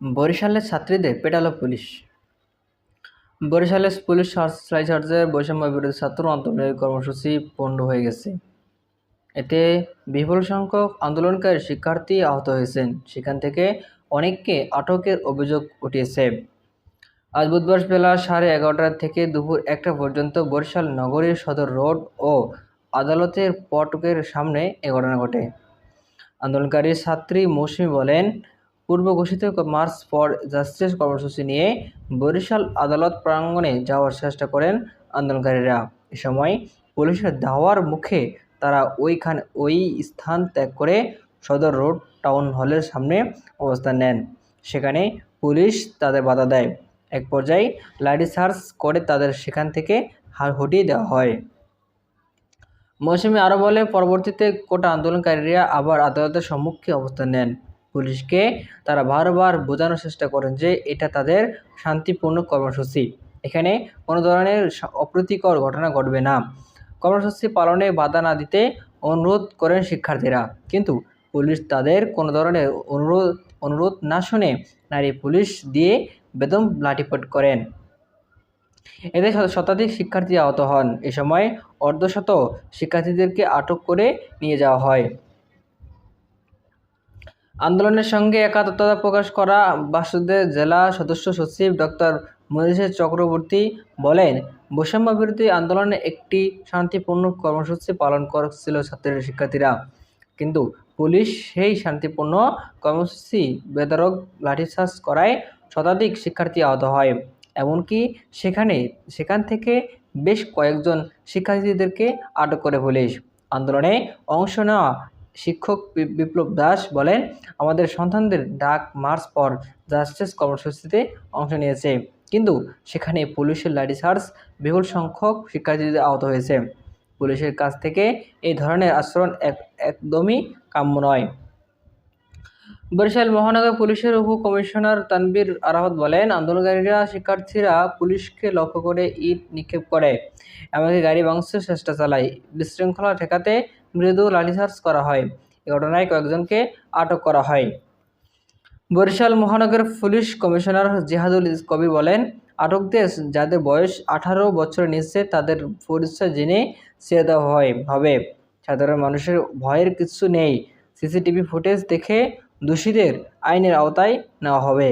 বরিশালের ছাত্রীদের পেটালো পুলিশ। বরিশালের পুলিশ লাঠিচার্জে বৈষম্য বিরোধী ছাত্র আন্দোলনের কর্মসূচি পণ্ড হয়ে গেছে। এতে বিপুল সংখ্যক আন্দোলনকারী শিক্ষার্থী আহত হয়েছেন, সেখান থেকে অনেককে আটকের অভিযোগ উঠেছে। আজ বুধবার বেলা 11:30 থেকে দুপুর 1টা পর্যন্ত বরিশাল নগরীর সদর রোড ও আদালতের ফটকের সামনে এ ঘটনা ঘটে। আন্দোলনকারী ছাত্রী মৌসুমী বলেন, পূর্ব ঘোষিত মার্চ ফর জাস্টিস কর্মসূচি নিয়ে বরিশাল আদালত প্রাঙ্গণে যাওয়ার চেষ্টা করেন আন্দোলনকারীরা। এ সময় পুলিশের ধাওয়ার মুখে তারা ওই স্থান ত্যাগ করে সদর রোড টাউন হলের সামনে অবস্থান নেন। সেখানে পুলিশ তাদের বাধা দেয়। এক পর্যায়ে লাঠিচার্জ করে তাদের সেখান থেকে হটিয়ে দেওয়া হয়। মৌসুমী আরও বলে, পরবর্তীতে কোটা আন্দোলনকারীরা আবার আদালতের সম্মুখে অবস্থান নেন। পুলিশকে তারা বারবার বোঝানোর চেষ্টা করেন যে এটা তাদের শান্তিপূর্ণ কর্মসূচি, এখানে কোনো ধরনের অপ্রীতিকর ঘটনা ঘটবে না। কর্মসূচি পালনে বাধা না দিতে অনুরোধ করেন শিক্ষার্থীরা, কিন্তু পুলিশ তাদের কোনো ধরনের অনুরোধ না শুনে নারী পুলিশ দিয়ে বেদম লাঠিপেট করেন। এতে শতাধিক শিক্ষার্থী আহত হন। এ সময় অর্ধশত শিক্ষার্থীদেরকে আটক করে নিয়ে যাওয়া হয়। আন্দোলনের সঙ্গে একাত্মতা প্রকাশ করা বাসুদেব জেলা সদস্য সচিব ডক্টর মনীষা চক্রবর্তী বলেন, বৈষম্য বিরোধী আন্দোলনে একটি শান্তিপূর্ণ কর্মসূচি পালন করছিল শিক্ষার্থীরা, কিন্তু পুলিশ সেই শান্তিপূর্ণ কর্মসূচি বেধড়ক লাঠিচার্জ করায় শতাধিক শিক্ষার্থী আহত হয়। এমনকি সেখান থেকে বেশ কয়েকজন শিক্ষার্থীদেরকে আটক করে পুলিশ। আন্দোলনে অংশ নেওয়া শিক্ষক বিপ্লব দাস বলেন, আমাদের সন্তানদের ডাক মার্চ ফর জাস্টিস কর্মসূচিতে অংশ নিয়েছে, কিন্তু সেখানে পুলিশের লাঠিচার্জ বিপুল সংখ্যক শিক্ষার্থীদের আহত হয়েছে। পুলিশের কাছ থেকে এই ধরনের আচরণ একদমই কাম্য নয়। বরিশাল মহানগর পুলিশের উপ-কমিশনার তানভীর আরাফাত বলেন, আন্দোলনকারীরা শিক্ষার্থীরা পুলিশকে লক্ষ্য করে ইট নিক্ষেপ করে, এমনকি গাড়ি ভাঙচুরের চেষ্টা চালায়। বিশৃঙ্খলা ঠেকাতে মৃদু লাঠিচার্জ করা হয়। এ ঘটনায় কয়েকজনকে আটক করা হয়। বরিশাল মহানগর পুলিশ কমিশনার জিহাদুল কবির বলেন, আটকদের যাদের বয়স 18 বছরের নিচে তাদের পরিচয় জেনে ছেড়ে দেওয়া হবে। সাধারণ মানুষের ভয়ের কিছু নেই। সিসিটিভি ফুটেজ দেখে দোষীদের আইনের আওতায় নেওয়া হবে।